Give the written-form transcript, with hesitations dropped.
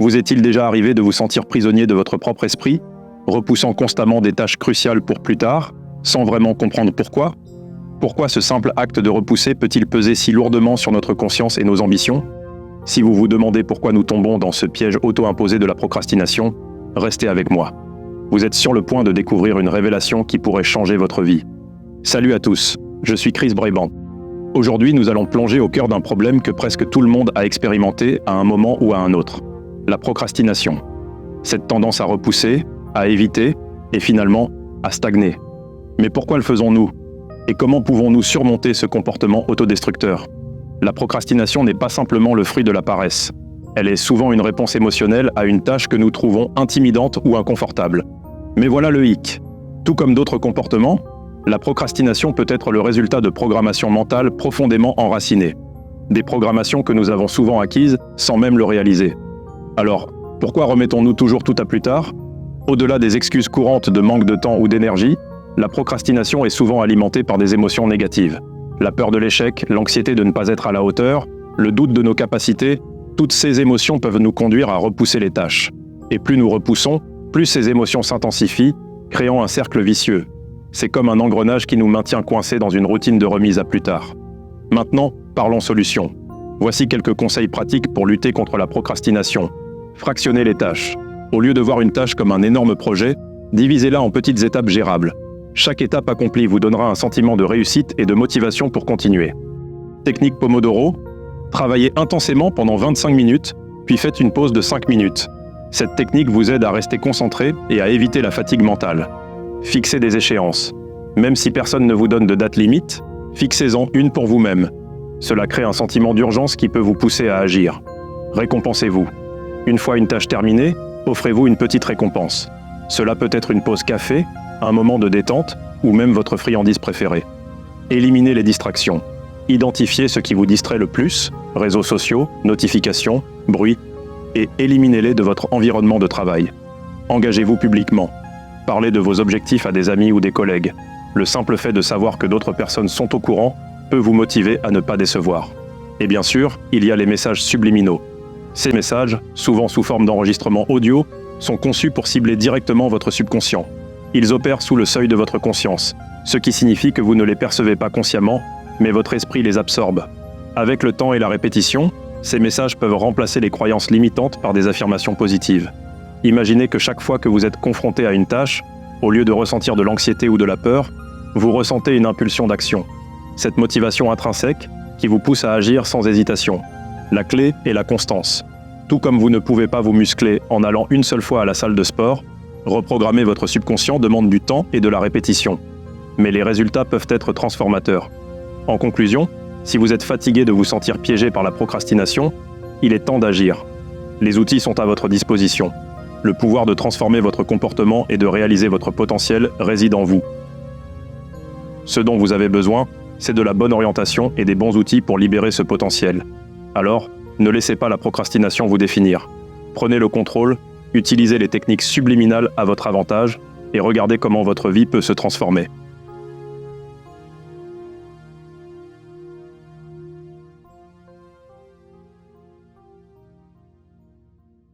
Vous est-il déjà arrivé de vous sentir prisonnier de votre propre esprit, repoussant constamment des tâches cruciales pour plus tard, sans vraiment comprendre pourquoi? Pourquoi ce simple acte de repousser peut-il peser si lourdement sur notre conscience et nos ambitions? Si vous vous demandez pourquoi nous tombons dans ce piège auto-imposé de la procrastination, restez avec moi. Vous êtes sur le point de découvrir une révélation qui pourrait changer votre vie. Salut à tous, je suis Chris Brabant. Aujourd'hui, nous allons plonger au cœur d'un problème que presque tout le monde a expérimenté à un moment ou à un autre. La procrastination. Cette tendance à repousser, à éviter et finalement à stagner. Mais pourquoi le faisons-nous? Et comment pouvons-nous surmonter ce comportement autodestructeur? La procrastination n'est pas simplement le fruit de la paresse. Elle est souvent une réponse émotionnelle à une tâche que nous trouvons intimidante ou inconfortable. Mais voilà le hic. Tout comme d'autres comportements, la procrastination peut être le résultat de programmations mentales profondément enracinées. Des programmations que nous avons souvent acquises sans même le réaliser. Alors, pourquoi remettons-nous toujours tout à plus tard? Au-delà des excuses courantes de manque de temps ou d'énergie, la procrastination est souvent alimentée par des émotions négatives. La peur de l'échec, l'anxiété de ne pas être à la hauteur, le doute de nos capacités, toutes ces émotions peuvent nous conduire à repousser les tâches. Et plus nous repoussons, plus ces émotions s'intensifient, créant un cercle vicieux. C'est comme un engrenage qui nous maintient coincés dans une routine de remise à plus tard. Maintenant, parlons solutions. Voici quelques conseils pratiques pour lutter contre la procrastination. Fractionnez les tâches. Au lieu de voir une tâche comme un énorme projet, divisez-la en petites étapes gérables. Chaque étape accomplie vous donnera un sentiment de réussite et de motivation pour continuer. Technique Pomodoro. Travaillez intensément pendant 25 minutes, puis faites une pause de 5 minutes. Cette technique vous aide à rester concentré et à éviter la fatigue mentale. Fixez des échéances. Même si personne ne vous donne de date limite, fixez-en une pour vous-même. Cela crée un sentiment d'urgence qui peut vous pousser à agir. Récompensez-vous. Une fois une tâche terminée, offrez-vous une petite récompense. Cela peut être une pause café, un moment de détente ou même votre friandise préférée. Éliminez les distractions. Identifiez ce qui vous distrait le plus, réseaux sociaux, notifications, bruit, et éliminez-les de votre environnement de travail. Engagez-vous publiquement. Parlez de vos objectifs à des amis ou des collègues. Le simple fait de savoir que d'autres personnes sont au courant peut vous motiver à ne pas décevoir. Et bien sûr, il y a les messages subliminaux. Ces messages, souvent sous forme d'enregistrement audio, sont conçus pour cibler directement votre subconscient. Ils opèrent sous le seuil de votre conscience, ce qui signifie que vous ne les percevez pas consciemment, mais votre esprit les absorbe. Avec le temps et la répétition, ces messages peuvent remplacer les croyances limitantes par des affirmations positives. Imaginez que chaque fois que vous êtes confronté à une tâche, au lieu de ressentir de l'anxiété ou de la peur, vous ressentez une impulsion d'action. Cette motivation intrinsèque qui vous pousse à agir sans hésitation. La clé est la constance. Tout comme vous ne pouvez pas vous muscler en allant une seule fois à la salle de sport, reprogrammer votre subconscient demande du temps et de la répétition. Mais les résultats peuvent être transformateurs. En conclusion, si vous êtes fatigué de vous sentir piégé par la procrastination, il est temps d'agir. Les outils sont à votre disposition. Le pouvoir de transformer votre comportement et de réaliser votre potentiel réside en vous. Ce dont vous avez besoin, c'est de la bonne orientation et des bons outils pour libérer ce potentiel. Alors, ne laissez pas la procrastination vous définir. Prenez le contrôle, utilisez les techniques subliminales à votre avantage et regardez comment votre vie peut se transformer.